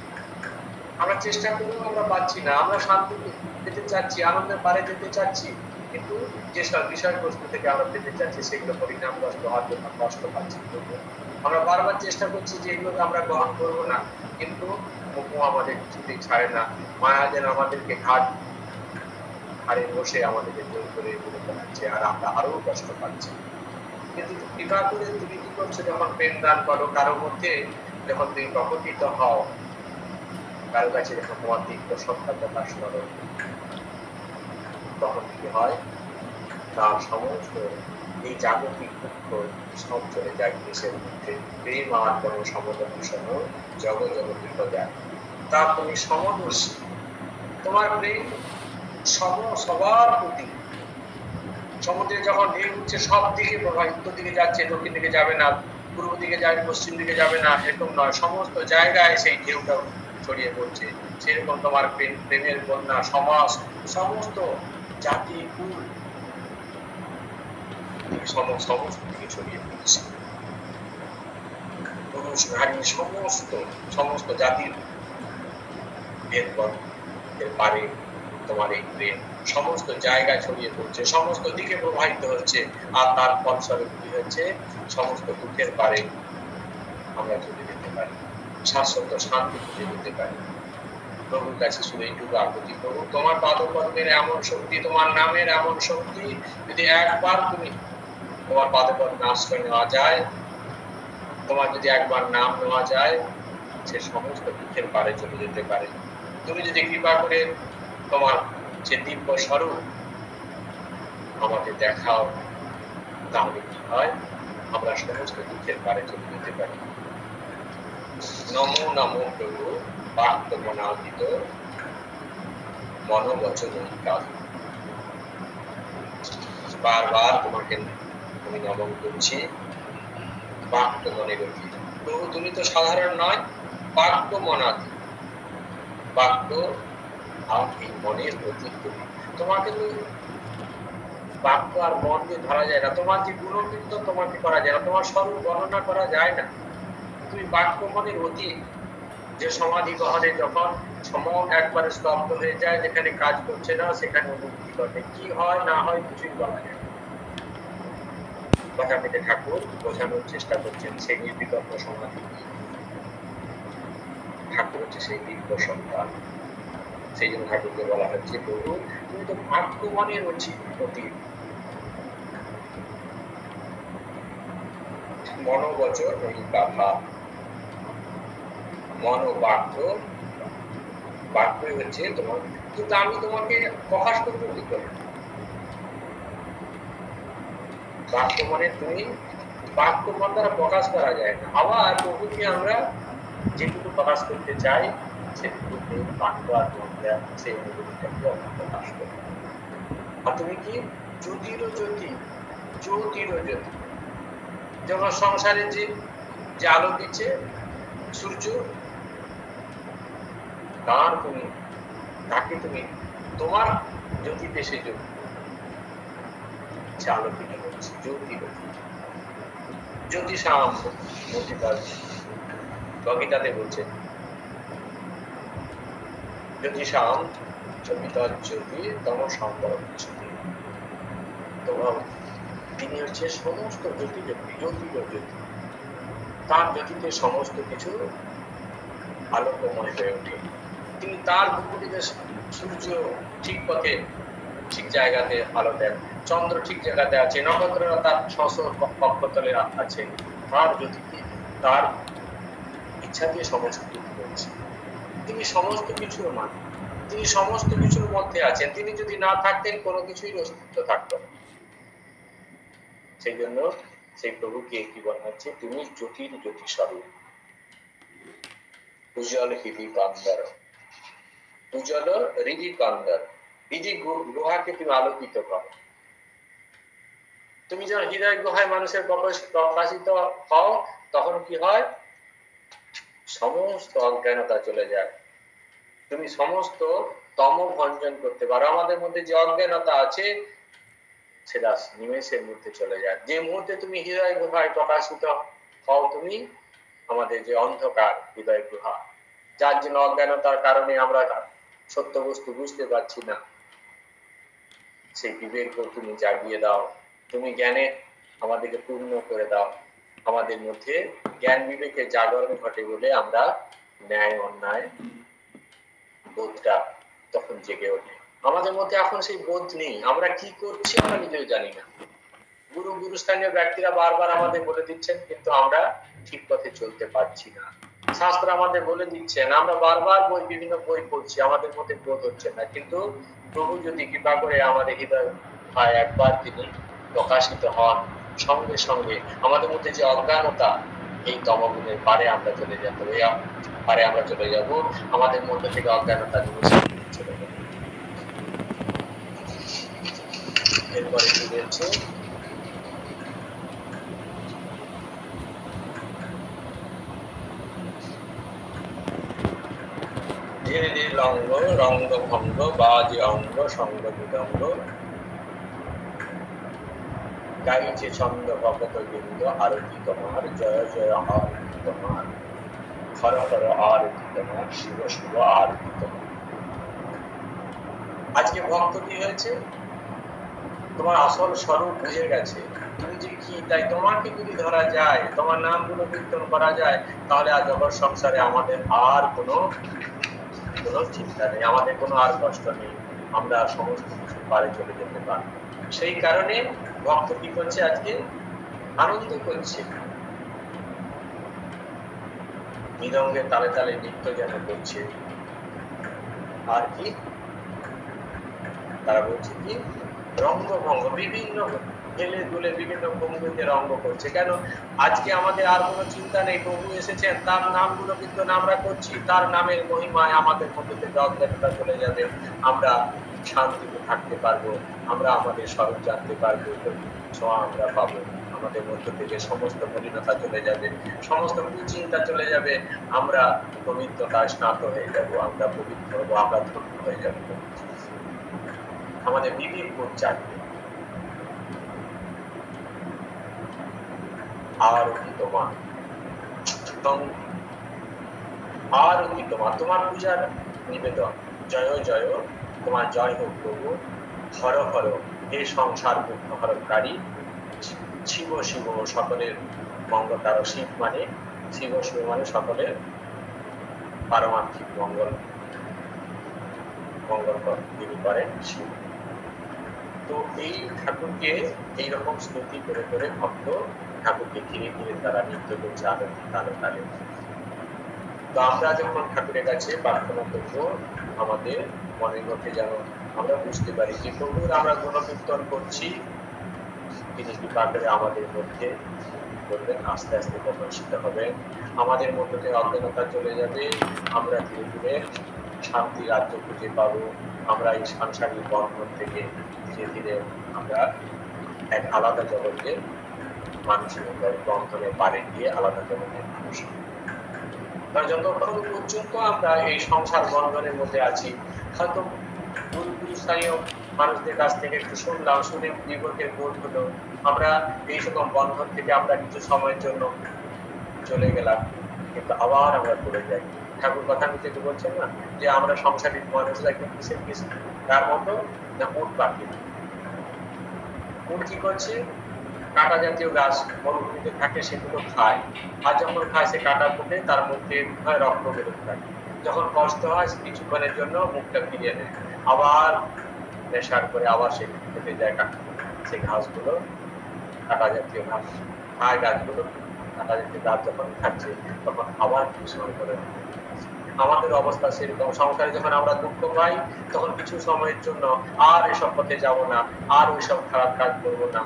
আমরা চেষ্টা করেও আমরা পাচ্ছি না, আমরা শান্তি পেতে চাচ্ছি, আনন্দের পারে যেতে চাচ্ছি, কিন্তু যেসব বিষয়বস্তু থেকে আমরা পেতে চাচ্ছি সেগুলো পরিণামগ্রস্ত হওয়ার জন্য কষ্ট পাচ্ছি। আমরা বারবার চেষ্টা করছি যে এগুলোকে আমরা গ্রহণ করবো না, কিন্তু মুখ আমাদের কিছুতেই ছাড়ে না। মায়া যেন আমাদেরকে ঘাড়ে বসে আমাদেরকে জোর করে এগুলো বানাচ্ছে, আর আমরা আরো কষ্ট পাচ্ছি। কিন্তু কৃপা করে তুমি কি করছো? যখন প্রেম দান করো কারোর মধ্যে, যখন তুমি প্রকটিত হও, কারো কাছে যখন তোমার তীব্র সত্তা প্রকাশ করো, তখন কি হয়, তার সমস্ত এই জাগতিক দুঃখ সব চলে যায় দেশের মধ্যে। প্রেম আর কোন সমদর্শন জগৎ যায়। তা তুমি সমদর্শী, তোমার প্রেম সবার প্রতি। সমুদ্রে যখন ঢেউ উঠছে সব দিকে প্রবাহিত, উত্তর দিকে যাচ্ছে, দক্ষিণ দিকে যাবে না, পূর্ব দিকে যাবে, পশ্চিম দিকে যাবে না, এরকম নয়, সমস্ত জায়গায় সেই ঢেউটা ছড়িয়ে পড়ছে। সেরকম তোমার প্রেমের বন্যা সমাজ, সমস্ত জাতি, কুল, সমস্ত দিকে ছড়িয়ে পড়ছে। পুরুষ নারী সমস্ত জাতির এর পারে তোমার এই প্রেম সমস্ত জায়গায় ছড়িয়ে পড়ছে, সমস্ত দিকে প্রবাহিত হচ্ছে। আর তার ফলস্বরূপ কি হচ্ছে, সমস্ত দুঃখের পারে আমরা চলে যেতে পারি, শাশ্বত শান্তি খুঁজে যেতে পারি। প্রভুর কাছে শুধু এইটুকু আকুতি করবো, তোমার পাদপদ্মের এমন শক্তি, তোমার নামের এমন শক্তি, যদি একবার তুমি তোমার পাদপদ্মে আশ্রয় নেওয়া যায়, তোমার যদি একবার নাম নেওয়া যায়, সে সমস্ত দুঃখের পারে চলে যেতে পারে। তুমি যদি কৃপা করে তোমার যে দিব্য স্বরূপ আমাকে দেখাও, তাহলে কি হয়, আমরা সমস্ত দুঃখের পারে চলে যেতে পারি। নমো নমো প্রভু বাক্যমনাদিত মনোবচন কাজ। বারবার তোমাকে আমি নমন করছি, বাক্য মনের অতীত। প্রভু তুমি তো সাধারণ নয়, বাক্য মনাদি, বাক্য আর এই মনের অতীত তুমি। তোমাকে তো বাক্য আর মন দিয়ে ধরা যায় না, তোমার যে গুণকীর্তন তোমাকে করা যায় না, তোমার স্বরূপ বর্ণনা করা যায় না। তুমি বাক্য মনের অতীত, যে সমাধি গহনে যখন সমন একবারে স্তব্ধ হয়ে যায়, যেখানে কাজ করছে না সেখানে অনুভূতি ঘটে, কি হয় না হয় কিছুই বলা যায়। কথা পেতে ঠাকুর বোঝানোর চেষ্টা করছেন সেই নির্বিকল্প সমাধি। ঠাকুর হচ্ছে সেই দিব্য সত্তা। সেই জন্য ঠাকুরকে বলা হচ্ছে, প্রভু তুমি তো বাক্য মনের অতীত। মনোবচন এই কথা, মনোবাক্য, বাক্যই হচ্ছে তোমার। কিন্তু আমি তোমাকে প্রকাশ করবো কি করে? বাক্য মানে তুমি, বাক্য মন দ্বারা প্রকাশ করা যায় না। আবার প্রভুকে আমরা যেটুকু প্রকাশ করতে চাই, সেটুকুতে বাক্য আর মন দেয়া সেই অনুভূতিটাকে আমরা প্রকাশ করি। আর তুমি কি জ্যোতিরও জ্যোতি, জ্যোতিরও জ্যোতি। যখন সংসারে যে আলো দিচ্ছে সূর্য, তার তুমি, তাকে তুমি তোমার জ্যোতিতে সে জ্যোতি আলোকিত হচ্ছে, জ্যোতির জ্যোতিষাম গীতাতে বলছে, জ্যোতিষাম জ্যোতি তম সম্পর্ক। তিনি হচ্ছে সমস্ত জ্যোতি, তার জ্যোতিতে সমস্ত কিছু আলোকময় হয়ে ওঠে। তিনি তার বুকুটিতে সূর্য ঠিক পথে ঠিক জায়গাতে আলো দেন, চন্দ্র ঠিক জায়গাতে আছে, নক্ষত্ররা তার কক্ষতলে আছে, তার জ্যোতিতে তার ইচ্ছা দিয়ে সমস্ত কিছু হচ্ছে। তিনি সমস্ত কিছুর মান, তিনি সমস্ত কিছুর মধ্যে আছেন। তিনি যদি না থাকতেন কোনো কিছুই অস্তিত্ব থাকতো না। সেই জন্য সেই প্রভুকে কি বলা হচ্ছে, তুমি জ্যোতির জ্যোতি স্বরূপ, উজ্জ্বল হৃদি কান্দার, উজ্জ্বল হৃদি কান্দার, হৃদি গুহাকে তুমি আলোকিত করো। তুমি যখন হৃদয় গুহায় মানুষের প্রকাশিত হও, তখন কি হয়, সমস্ত অজ্ঞানতা চলে যায়। তুমি সমস্ত তম ভঞ্জন করতে পারো। আমাদের মধ্যে যে অজ্ঞানতা আছে সেটা নিমেষের মধ্যে চলে যায়। যে মুহূর্তে তুমি হৃদয় গুহায় প্রকাশিত হও, তুমি আমাদের যে অন্ধকার হৃদয় গুহা, যার জন্য অজ্ঞানতার কারণে আমরা সত্য বস্তু বুঝতে পারছি না, সেই বিবেক তুমি জাগিয়ে দাও। তুমি জ্ঞানে আমাদেরকে পূর্ণ করে দাও। আমাদের মধ্যে জ্ঞান বিবেকের জাগরণ ঘটে বলে আমরা ন্যায় অন্যায় বোধটা তখন জেগে ওঠে। আমাদের মধ্যে এখন সেই বোধ নেই, আমরা কি করছি আমরা নিজেও জানি না। গুরুস্থানীয় ব্যক্তিরা বারবার আমাদের বলে দিচ্ছেন, কিন্তু আমরা ঠিক পথে চলতে পারছি না। শাস্ত্র আমাদের বলে দিচ্ছেন, আমরা বারবার বিভিন্ন বই পড়ছি, আমাদের মধ্যে বোধ হচ্ছে না, কিন্তু প্রভু যদি কৃপা করে আমাদের হৃদয় হয়, একবার তিনি প্রকাশিত হন, সঙ্গে সঙ্গে আমাদের মধ্যে যে অজ্ঞানতা, এই তমগুণের পারে আমরা চলে যাবো, আমাদের মধ্যে থেকে অজ্ঞানতা চলে যাবে। এরপরে কি বলছে, ধীরে ধীরে লঙ্গ রঙ্গ ভঙ্গ বাজে অঙ্গ সঙ্গ বিদঙ্গ গাইছে ছন্দ ভগত বৃন্দ আরতি তোমার, জয় জয় আরতি তোমার, হর হর আরতি তোমার, শিব শিব আরতি তোমার। আজকে ভক্ত কি হয়েছে, তোমার আসল স্বরূপ বুঝে গেছে, তুমি যে কি, তাই তোমাকে যদি ধরা যায়, তোমার নামগুলো কীর্তন করা যায়, তাহলে আজ জগৎ সংসারে আমাদের আর কোনো চিন্তা নেই, আমাদের কোনো আর কষ্ট নেই, আমরা সমস্ত কিছু পারে চলে যেতে পারি। সেই কারণে ভক্ত কি করছে, আজকে আনন্দ করছে, মৃদঙ্গের তালে তালে নৃত্য যেন করছে। আর কি তারা বলছে কি, রঙ্গভঙ্গ বিভিন্ন হেলে দুলে বিভিন্ন ভঙ্গিতে রঙ্গ করছে। কেন, আজকে আমাদের আর কোনো চিন্তা নেই, প্রভু এসেছেন, তার নামগুলো কিন্তু আমরা করছি, তার নামের মহিমায় আমাদের মধ্যে থেকে অজ্ঞানতা চলে যাবে, আমরা শান্তিতে থাকতে পারবো, আমরা আমাদের স্বরূপ জানতে পারবো, ছোঁয়া আমরা পাবো, আমাদের মধ্য থেকে সমস্ত মলিনতা চলে যাবে, সমস্ত কুচিন্তা চলে যাবে, আমরা পবিত্রতায় স্নাত হয়ে যাব, আমরা পবিত্র হবো, আমরা ধন্য হয়ে যাব, আমাদের বিবেক বোধ জাগবে। আরতি তোমার, আরতি তোমার, তোমার পূজার নিবেদন, জয় জয়, তোমার জয় হোক প্রভু, হর হর হে সংসার মুক্ত হরণকারী, শিব শিব সকলের মঙ্গলকারক, শিব মানে শিব শিব মানে সকলের পারমার্থিক মঙ্গল তিনি করেন শিব। তো এই ঠাকুরকে এইরকম স্তুতি করে করে ভক্ত ঠাকুরকে ধীরে ধীরে তারা নৃত্য করছে আনন্দ তালে তালে। তো আমরা যখন ঠাকুরের কাছে প্রার্থনা করবো, আমাদের মনের মধ্যে যেন আমরা বুঝতে পারি যে প্রভুর আমরা গুণকীর্তন করছি, তিনি কৃপা করে আমাদের মধ্যে করবেন, আস্তে আস্তে প্রকাশিত হবে, আমাদের মধ্যে থেকে অজ্ঞানতা চলে যাবে, আমরা ধীরে ধীরে শান্তি রাজ্য খুঁজে পাবো, আমরা এই সাংসারিক বন্ধন থেকে ধীরে ধীরে আমরা এক আলাদা জগৎকে মানুষের বন্ধনের পারে গিয়ে আলাদা জগতের মানুষ। যতক্ষণ পর্যন্ত আমরা এই সংসার বন্ধনের মধ্যে আছি, হয়তো গুরুস্থানীয় মানুষদের কাছ থেকে একটু শুনলাম, শুনে বিবেকের বোধ হলো, আমরা এই সকল বন্ধন থেকে আমরা কিছু সময়ের জন্য চলে গেলাম, কিন্তু আবার আমরা পড়ে যাই। ঠাকুর কথা কিন্তু বলছেন না যে আমরা সংসারিক মানুষরা কিসের কিছু তার মতো না, উট পাখি। উট কি করছে, কাঁটা জাতীয় গাছ মরুভূমিতে থাকে সেগুলো খায়, আর যখন খায় সে কাঁটা ফুটে তার মধ্যে রক্ত বেরোতে থাকে, যখন কষ্ট হয় কিছুক্ষণের জন্য মুখটা ফিরিয়ে নেয়, আবার নেশার করে আবার সে খেতে যায় সেই ঘাসগুলো, কাঁটা জাতীয় ঘাস খায় গাছগুলো, কাঁটা জাতীয় গাছ যখন খাচ্ছে তখন আবার কিছু সময় করে। আমাদের অবস্থা সেরকম, সংসারে যখন আমরা দুঃখ পাই তখন কিছু সময়ের জন্য আর এসব পথে যাব না, আর ওইসব খারাপ কাজ করবো না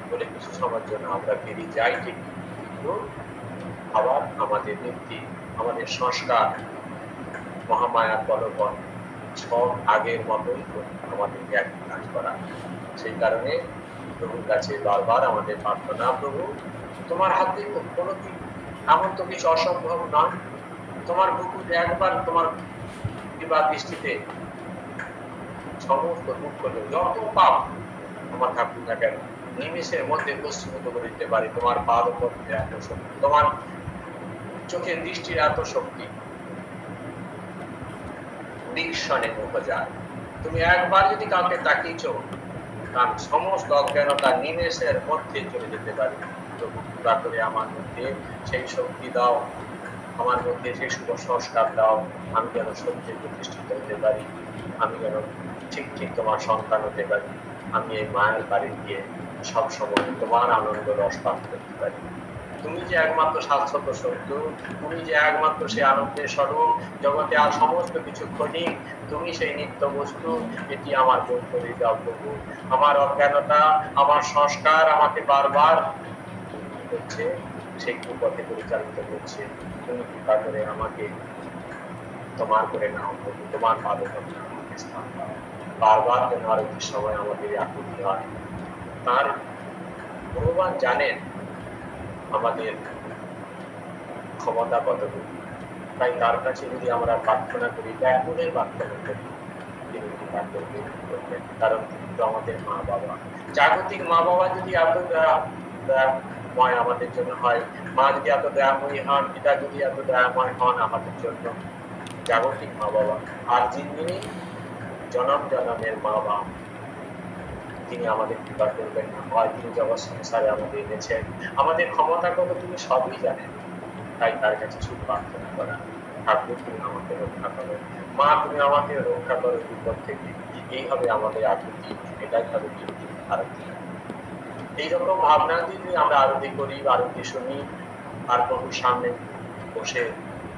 বলে কিছু সময়ের জন্য আমরা বেরিয়ে যাই, ঠিক, কিন্তু আবার আমাদের নীতি, আমাদের সংস্কার, মহামায়ার প্রলোভন সব আগের মতোই আমাদেরকে এক কাজ করা। সেই কারণে প্রভুর কাছে বারবার আমাদের প্রার্থনা, প্রভু তোমার হাতে কোনো কি এমন তো কিছু অসম্ভব নয়, তোমার বুকুতে একবার তোমার বিবাহ দৃষ্টিতে সমস্ত দুঃখ যত পাপ আমার ঠাকুর না কেন নিমেষের মধ্যে বস্তুভূত করে দিতে পারি, তোমার পাদ পদ্মের এত শক্তি, তোমার চোখের দৃষ্টির এত শক্তি, বিক্ষণে মুখ যায়, তুমি একবার যদি কাউকে তাকিয়েছ তার সমস্ত অজ্ঞানতা নিমেষের মধ্যে চলে যেতে পারি। প্রভু কৃপা করে আমার মধ্যে সেই শক্তি দাও, আমার মধ্যে সেই শুভ সংস্কার দাও, আমি যেন সত্যে প্রতিষ্ঠিত হতে পারি, আমি যেন ঠিক ঠিক তোমার সন্তান হতে পারি, আমি এই মায়ের বাড়ি গিয়ে সবসময় তোমার আনন্দ রস পান করতে পারি। তুমি যে একমাত্র শাশ্বত সত্য, তুমি যে একমাত্র সে আনন্দের স্বরূপ, জগতে আর সমস্ত কিছু ক্ষণিক, তুমি সেই নিত্য বস্তু। এটি আমার বোধ করে দাও প্রভু। আমার অজ্ঞানতা, আমার সংস্কার আমাকে বারবার করছে, সেই কুপথে পরিচালিত করছে। তুমি কৃপা করে আমাকে তোমার করে নাও প্রভু, তোমার পাদে আমাকে স্থান দাও। বারবার যেন আরতির সময় আমাদের আকুতি হয়। তার ভগবান জানেন আমাদের ক্ষমতা কতটুকু, তাই তার কাছে যদি আমরা প্রার্থনা করি, ব্যাকুলের প্রার্থনা করি, তিনি কৃপা করবেন। কারণ তিনি তো আমাদের মা বাবা। জাগতিক মা বাবা যদি এত দয়াময় আমাদের জন্য হয়, মা যদি এত দয়াময়ী হন, পিতা যদি এত দয়াময় হন আমাদের জন্য, জাগতিক মা বাবা, আর যিনি জনম জনমের মা বাবা, তিনি আমাদের কৃপা করবেন না? হয় তিনি জগৎ সংসারে আমাদের এনেছেন, আমাদের ক্ষমতা কত তিনি সবই জানেন। তাই তার কাছে শুধু প্রার্থনা করা, ঠাকুর তুমি আমাকে রক্ষা করো, মা তুমি আমাকে রক্ষা করো বিপদ থেকে। এই হবে আমাদের আরতি, এটাই হবে আরতি। এইরকম ভাবনা দিয়ে আমরা আরতি করি, আরতি শুনি, আর প্রভুর সামনে বসে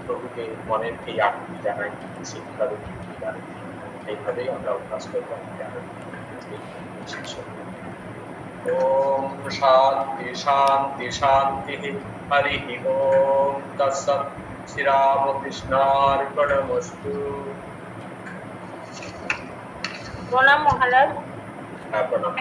প্রভুকে মনের এই আরতি জানাই, সেইভাবে আরতি। এইভাবেই আমরা অভ্যাস করবো ওম শান্তি শান্তি শান্তি। হরি ওম তৎসৎ। শ্রীরামকৃষ্ণার্পণমস্তু। প্রণাম মহারাজ। প্রণাম।